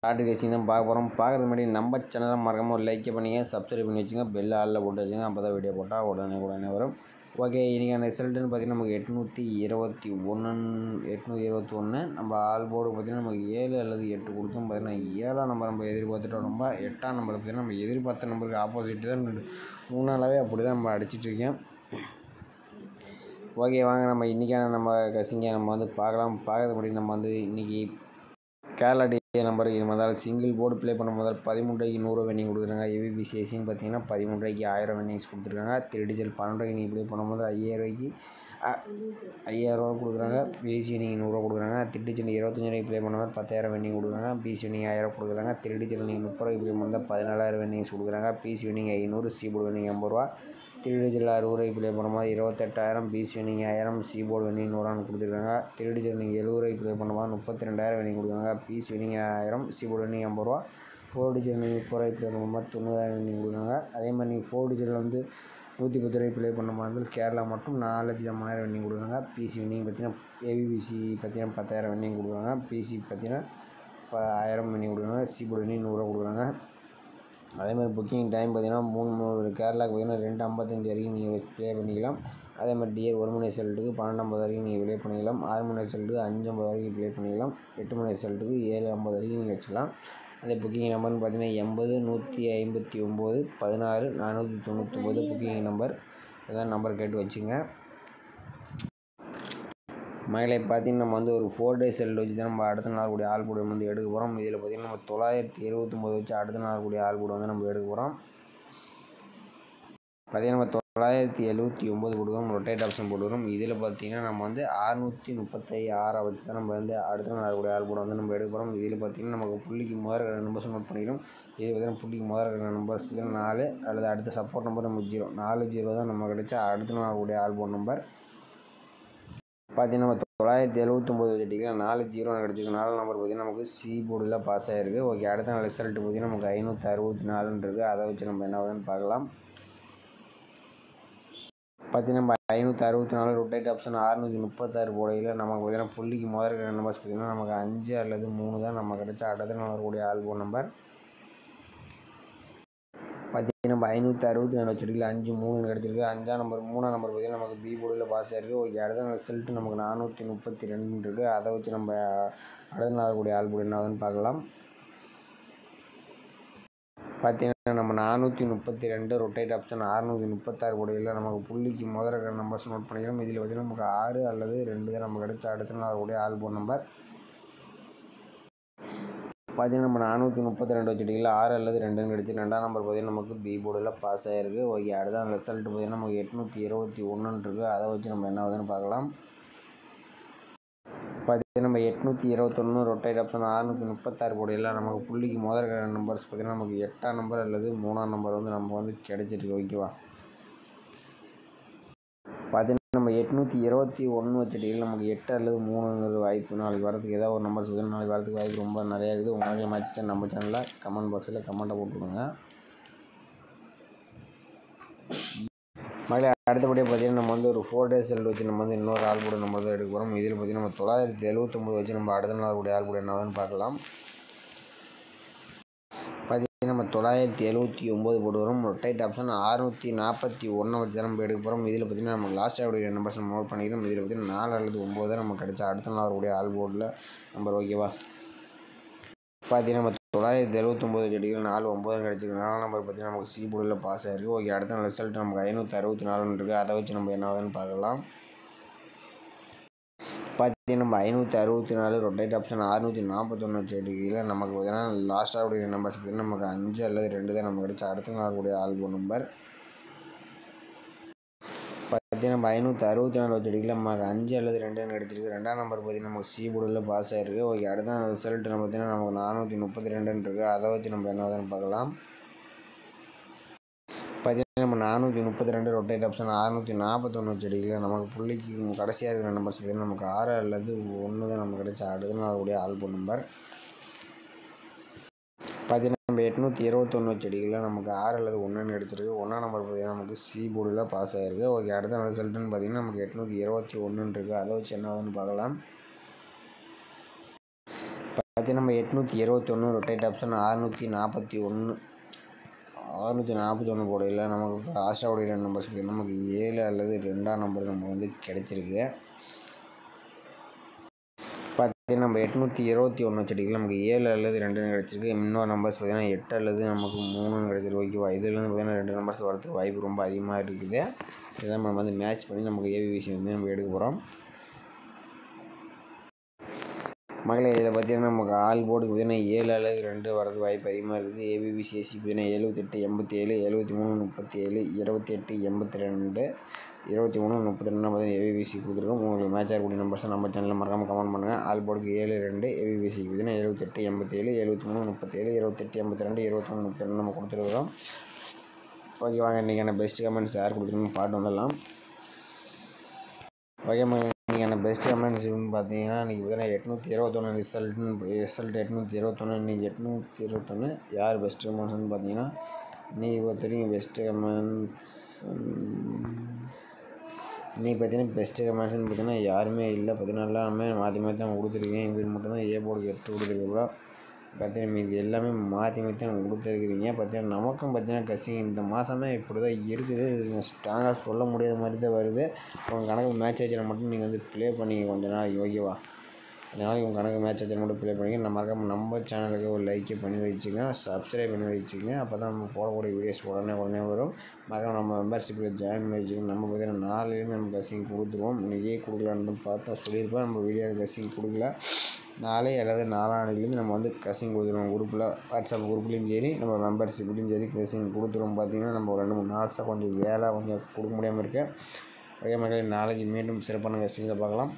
Lottery racing தான் பார்க்க போகிறோம். பார்க்குறது முன்னாடி நம்ம சேனலை மறக்காம ஒரு லைக் பண்ணிங்க, சப்ஸ்கிரைப் பண்ணி வச்சுங்க, பெல் ஆளில் போட்டு வச்சுங்க. அப்போ தான் வீடியோ போட்டால் உடனே வரும். ஓகே, இன்றைக்கான ரிசல்ட்டுன்னு பார்த்தீங்கன்னா நமக்கு 821 நம்ம ஆல் போர்டு பார்த்தீங்கன்னா நமக்கு 7 அல்லது 8 கொடுத்தோம். பார்த்தீங்கன்னா 7ஆம் நம்பர் நம்ம எதிர்பார்த்துட்டோம். ரொம்ப 8ஆம் நம்பர் பார்த்தீங்கன்னா நம்ம எதிர்பார்த்த நம்பருக்கு ஆப்போசிட் தான் 3 நாளாகவே அப்படி தான் நம்ம அடிச்சிட்ருக்கேன். ஓகே, வாங்க நம்ம இன்றைக்கான நம்ம கசிங்க நம்ம வந்து பார்க்கறது முன்னாடி நம்ம வந்து இன்றைக்கி கேரளா டிஏ நம்பர் முதல்ல சிங்கிள் போர்டு ப்ளே பண்ண முதல் 13 ரூபாய்க்கு 100 வென்னிங் கொடுக்குறாங்க. ஏபிபிசிஎஸ்சின்னு பார்த்தீங்கன்னா 13 ரூபாய்க்கு 1000 வென்னிங்ஸ் கொடுத்துருக்காங்க. 3 டிஜிட்டல் 12 ரூபாய்க்கு நீங்கள் ப்ளே பண்ணும் போது 5000 ரூபா கொடுக்குறாங்க. பிசி வென்னிங் 100 ரூபா கொடுக்குறாங்க. 3 டிஜிட்டல் 25 ரூபாய்க்கு ப்ளே பண்ணும் போது 10,000 வென்னிங் கொடுக்குறாங்க. பிசி வென்னிங் 1000 கொடுக்குறாங்க. 3 டிஜிட்டல் நீங்கள் 30 ரூபாய்க்கு ப்ளே பண்ணும்போது 14,000 வென்னிங்ஸ் கொடுக்குறாங்க. PC winning 500, C board winning 80 ரூபா. 3 டிஜிட்டல் 60 ரூபாய்க்கு ப்ளே பண்ணும்போது 28,000, PC winning 1000, C board winning 100 கொடுத்துருக்காங்க. 3 டிஜிட்டல் நீங்கள் 70 ரூபாய்க்கு ப்ளே பண்ணும்போது 32,000 வென்னிங் கொடுக்குறாங்க. PC winning 1000, C board winning 80 ரூபா. 4 டிஜிட்டல் நீங்கள் 30 ரூபாய்க்கு ப்ளே பண்ணும்போது 90,000 வென்னிங் கொடுக்குறாங்க. அதே மாதிரி நீங்கள் 4 டிஜிட்டல் வந்து 110 ரூபாய்க்கு ப்ளே பண்ண மாதிரி கேரளா மட்டும் 4,30,000 வென்னிங் கொடுக்குறாங்க. பிசி வென்னிங் பார்த்தீங்கன்னா ஏபிபிசி பார்த்தீங்கன்னா 10,000 வென்னிங் கொடுக்குறாங்க. பிசி பார்த்தீங்கன்னா 1000 வென்னிங் கொடுக்குறாங்க. சி போர்டு வென்னிங் 100 ரூபா கொடுக்குறாங்க. அதே மாதிரி புக்கிங் டைம் பார்த்தீங்கன்னா 3 கேரளாவுக்கு பார்த்தீங்கன்னா 2:55 வரைக்கும் நீங்கள் ப்ளே பண்ணிக்கலாம். அதே மாதிரி டிஏர் 1 மணி ரிசல்ட்டுக்கு 12:50 வரைக்கும் நீங்கள் ப்ளே பண்ணிக்கலாம். 6 மணி ரிசல்ட்டுக்கு 5:50 வரைக்கும் ப்ளே பண்ணிக்கலாம். 8 மணி ரிசல்ட்டுக்கு 7:50 வரைக்கும் நீங்கள் வச்சுக்கலாம். அதே புக்கிங் நம்பர்னு பார்த்தீங்கன்னா 80 159 16 499 புக்கிங் நம்பர். இதான் நம்பர் கேட்டு வச்சுங்க. மகளை பார்த்தீங்கன்னா நம்ம வந்து ஒரு 4 டேஸ் செல் வச்சு தான் நம்ம அடுத்த நாள் கூடிய ஆள் கூட வந்து எடுக்க போகிறோம். இதில் பார்த்தீங்கன்னா நம்ம 979 வச்சு அடுத்த நாள் கூடிய ஆள் கூட வந்து நம்ம எடுக்க போகிறோம். பார்த்தீங்கன்னா நம்ம 979 கொடுக்குறோம். ரொட்டேட் ஆப்ஷன் போட்டுக்கிறோம். இதில் பார்த்தீங்கன்னா நம்ம வந்து 636 வச்சு தான் நம்ம வந்து அடுத்த நாள் கூடிய ஆள் கூட வந்து நம்ம எடுக்க போகிறோம். இதில் பார்த்தீங்கன்னா நமக்கு புள்ளிக்கு முதல் நம்பர்ஸ் நோட் பண்ணிக்கிறோம். இது பார்த்தீங்கன்னா புள்ளிக்கு முதல் நம்பர்ஸ் பார்த்தீங்கன்னா 4 அல்லது அடுத்த சப்போர்ட் நம்பர் நம்ம 0 4 தான் நம்ம கிடைச்சா அடுத்த நாள் கூடிய ஆல் போர்டு நம்பர். பார்த்தீங்கன்னா நம்ம 979 வச்சுட்டிங்கன்னா 4 0 கிடச்சிருக்கு. 4 நம்பர் பார்த்தீங்கன்னா நமக்கு சி போர்டில் பாஸ் ஆகிருக்கு. ஓகே, அடுத்த நாள் ரிசல்ட் பார்த்தீங்கன்னா நமக்கு 564 இருக்குது. அதை வச்சு நம்ம என்ன ஆகுதுன்னு பார்க்கலாம். பார்த்தீங்கன்னா நம்ம 564 ரொட்டேட் ஆப்ஷன் 636 போடையில் நமக்கு பார்த்தீங்கன்னா புள்ளிக்கு முதல் நம்பர்ஸ் பார்த்தீங்கன்னா நமக்கு 5 அல்லது 3 தான் நம்ம கிடைச்சா அடுத்த நாள் வரக்கூடிய ஆல் போர்டு நம்பர். பார்த்தீங்கன்னா நம்ம 564 வச்சுட்டிங்களா 5 3 கிடச்சிருக்கு. 5ஆம் நம்பர் 3ஆம் நம்பர் பார்த்தீங்கன்னா நமக்கு பி போர்டில் பாஸ் ஆகிருக்கு. ஓகே, அடுத்த நாள் ரிசல்ட்டு நமக்கு 432 இருக்குது. அதை வச்சு நம்ம அடுத்த நாள் வரக்கூடிய ஆல் போர்டு என்ன ஆகுதுன்னு பார்க்கலாம். பார்த்தீங்கன்னா நம்ம 432 ரொட்டேட் ஆப்ஷன் 636 போடையில் நமக்கு புள்ளிக்கு முதல் நம்பர்ஸ் நோட் பண்ணிக்கிறோம். இதில் பார்த்தீங்கன்னா நமக்கு 6 அல்லது 2 தான் நம்ம கிடைச்சா அடுத்த நாள் வரக்கூடிய ஆல் போர்டு நம்பர். பார்த்தீங்கன்னா நம்ம 432 வச்சுட்டிங்களா 6 அல்லது 2 கிடச்சி 2ஆம் நம்பர் பார்த்தீங்கன்னா நமக்கு பி போர்டில் பாஸ் ஆகிருக்கு. ஓகே, அடுத்த ரிசல்ட் பார்த்தீங்கன்னா நமக்கு 821 இருக்குது. அதை வச்சு நம்ம என்ன ஆகுதுன்னு பார்க்கலாம். பார்த்தீங்கன்னா நம்ம 821 ரொட்டேட் ஆப்ஷன் 636 போடையில் நமக்கு புள்ளிக்கு முதல் நம்பர்ஸ் பார்த்தீங்கன்னா நமக்கு 8ஆம் நம்பர் அல்லது 3ஆம் நம்பர் வந்து நம்ம வந்து கிடைச்சிருக்கு. ஓகேவா, பார்த்தீங்கன்னா நம்ம 821 வச்சுட்டிங்கன்னா நமக்கு 8 அல்லது 3ங்கிற வாய்ப்பு நாளைக்கு வரதுக்கு ஏதாவது ஒரு நம்பர்ஸ் பார்த்தீங்கன்னா நாளைக்கு வரதுக்கு வாய்ப்பு ரொம்ப நிறையா இருக்குது. உங்களுக்கு மேட்ச் நம்ம சேனலில் கமெண்ட் பாக்ஸில் கமெண்ட்டை போட்டுவிடுங்க. மகளே, அடுத்தபடியாக பார்த்தீங்கன்னா நம்ம வந்து ஒரு 4 டேஸ் செல் வச்சு நம்ம வந்து இன்னொரு ஆள் கூட நம்ம தான் எடுக்க போகிறோம். இதில் பார்த்தீங்கன்னா நம்ம 979 வச்சு நம்ம அடுத்த நாள் கூடிய ஆள் கூட என்ன ஆகுதுன்னு பார்க்கலாம். பார்த்தீங்கன்னா நம்ம 979 போட்டுக்கிறோம். ரொட்டேட் ஆப்ஷன் 641 வச்சு தான் நம்ம எடுக்க போகிறோம். இதில் பார்த்தீங்கன்னா நம்ம லாஸ்ட்டாக நம்பர்ஸ் நம்ம நோட் பண்ணிக்கிறோம். இதில் பார்த்தீங்கன்னா 4 அல்லது 9 தான் நம்ம கிடைச்சா அடுத்த நாள் வரக்கூடிய ஆல் போர்டில் நம்பர். ஓகேவா, பார்த்தீங்கன்னா நம்ம 979 வச்சுட்டிங்கன்னா 4 9 கிடச்சிருக்கு. 4ஆம் நம்பர் பார்த்தீங்கன்னா நமக்கு சி போர்டில் பாஸ் ஆகிருக்கு. ஓகே, அடுத்த நாள் ரிசல்ட் நமக்கு 564 இருக்குது. அதை வச்சு நம்ம என்ன ஆகுதுன்னு பார்க்கலாம். பார்த்தீங்கன்னா நம்ம 564 ரொட்டேட் ஆப்ஷன் 641 வச்சுட்டிங்கன்னா நமக்கு பார்த்தீங்கன்னா லாஸ்ட்டாக நம்பர்ஸ் பார்த்தீங்கன்னா நமக்கு 5 அல்லது 2 தான் நம்ம கிடைச்சா அடுத்த நாள் கூடிய ஆல் போர்டு நம்பர். பார்த்தீங்கன்னா நம்ம 564 வச்சுட்டிங்கன்னா நமக்கு 5 அல்லது 2 கிடச்சிருக்கு. 2ஆம் நம்பர் பார்த்தீங்கன்னா நமக்கு சி போர்டில் பாஸ் ஆகிருக்கு. ஓகே, அடுத்த ரிசல்ட் நம்ம பார்த்தீங்கன்னா நமக்கு 432 இருக்குது. அதை வச்சு நம்ம என்ன ஆகுதுன்னு பார்க்கலாம். பார்த்தீங்கன்னா நம்ம 432 ரொட்டேட் ஆப்ஷன் 641 வச்சுட்டிங்கன்னா நமக்கு புள்ளிக்கு கடைசியாக இருக்கிற நம்பர்ஸ் பார்த்தீங்கன்னா நமக்கு 6 அல்லது 1 தான் நம்ம கிடைச்சா அடுத்த நாள் கூடிய ஆல் போர்டு நம்பர். பார்த்தீங்கன்னா நம்ம 821 வச்சுட்டிங்கன்னா நமக்கு 6 அல்லது 1 கிடச்சிருக்கு. 1ஆம் நம்பர் பார்த்தீங்கன்னா நமக்கு சி போர்டில் பாஸ் ஆகிருக்கு. ஓகே, அடுத்த ரிசல்ட்டுன்னு பார்த்தீங்கன்னா நமக்கு 821 இருக்குது. அதை வச்சு என்ன ஆகுதுன்னு பார்க்கலாம். பார்த்தீங்கன்னா நம்ம 821 ரொட்டேட் ஆப்ஷன் 641 போடையில் நமக்கு ஆஸ்ட்ராவுடைய 2 நம்பர்ஸ் நமக்கு 7 அல்லது 2ஆம் நம்பர் நமக்கு வந்து கிடைச்சிருக்கு. பார்த்தீங்கன்னா நம்ம 821 செடிகள் நமக்கு 7 அல்லது 2 கிடச்சிருக்கு. இன்னொரு நம்பர்ஸ் பார்த்தீங்கன்னா 8 அல்லது நமக்கு 3 கிடச்சிருக்கு. ஓகேவா, இதுலேருந்து பார்த்தீங்கன்னா 2 நம்பர்ஸ் வரதுக்கு வாய்ப்பு ரொம்ப அதிகமாக இருக்குது. இதான் நம்ம வந்து மேட்ச் பண்ணி நமக்கு ஏபிபிசி வந்து நம்ம எடுக்க போகிறோம். மகளே இதில் பார்த்தீங்கன்னா நமக்கு ஆல் போர்டுக்கு பார்த்தீங்கன்னா 7 அல்லது 2 வரதுக்கு வாய்ப்பு அதிகமாக இருக்குது. ஏபிபிசி எஸ்சி பார்த்தீங்கன்னா 78 87 73 37 28 82 23 32 பார்த்தீங்கன்னா ஏபிபிசி கொடுத்துருக்கோம். உங்களுக்கு மேட்ச் ஆகக்கூடிய நம்பர்ஸை நம்ம சேனலில் மறக்காமல் கமெண்ட் பண்ணுங்கள். ஆல் போர்டுக்கு 7 2 ஏபிபிசிக்கு பார்த்தீங்கன்னா 78 87 73 37 28 82 23 32 நம்ம கொடுத்துருக்குறோம். ஓகே, வாங்க இன்றைக்கான பெஸ்ட் கமெண்ட்ஸ் யார் கொடுத்துருக்கோம் பாட்டு வந்துடலாம். ஓகே, இன்றைக்கான பெஸ்ட் கமெண்ட்ஸ்னு பார்த்தீங்கன்னா இன்றைக்கி பார்த்தீங்கன்னா 821 ரிசல்ட் 821. இன்றைக்கி 821 யார் பெஸ்ட் கமெண்ட்ஸ்னு பார்த்தீங்கன்னா இன்றைக்கி பொறுத்தவரைக்கும் பெஸ்ட்டு கமெண்ட்ஸ்னு பார்த்தீங்கன்னா யாருமே இல்லை. 14 எல்லாமே மாற்றி தான் கொடுத்துருக்கீங்க. இது மட்டும்தான் ஏ போர்டுக்கு 8 கொடுத்துருக்கீங்களா. பார்த்தீங்கன்னா இது எல்லாமே மாற்றி தான் கொடுத்துருக்குறீங்க. பார்த்தீங்கன்னா நமக்கும் பார்த்தீங்கன்னா கசிங் இந்த மாதமே இப்படி தான் இருக்குது. ஸ்ட்ராங்காக சொல்ல முடியாத மாதிரி தான் வருது. உங்கள் கணக்கு மேட்ச் ஆச்சுன்னா மட்டும் நீங்கள் வந்து ப்ளே பண்ணிங்க கொஞ்ச நாளைக்கு. ஓகேவா, கொஞ்ச நாளைக்கு உங்கள் கணக்கு மேட்ச் ஆச்சுன்னா மட்டும் ப்ளே பண்ணிங்க. நம்ம சேனலுக்கு ஒரு லைக்கை பண்ணி வச்சுங்க, சப்ஸ்கிரைப் பண்ணி வச்சுங்க. அப்போ தான் நம்ம போடக்கூடிய வீடியோஸ் உடனே வரும். மறக்காம நம்ம மெம்பர்ஷிப்பில் ஜாயின் பண்ணி வச்சுக்கோங்க. நம்ம பார்த்தீங்கன்னா 4லேருந்து நம்ம கசிங் கொடுத்துருவோம். இன்றைக்கே கொடுக்கலான்னு பார்த்தா சொல்லியிருப்போம். நம்ம வீடியோ கசிங் கொடுக்கல. 4 அல்லது 4ஆம் நம்ம வந்து கசிங் கொடுத்துருவோம். குரூப்பில் வாட்ஸ்அப் குரூப்லேயும் சரி நம்ம மெம்பர்ஷிப்லேயும் சரி கசிங் கொடுத்துருவோம். பார்த்தீங்கன்னா நம்ம 2-3 நாள்ஸாக கொஞ்சம் வேலை கொஞ்சம் கொடுக்க முடியாமல் இருக்குது. அதே மாதிரி நாளைக்கு மீண்டும் சிறப்பான கசிங்கில் பார்க்கலாம்.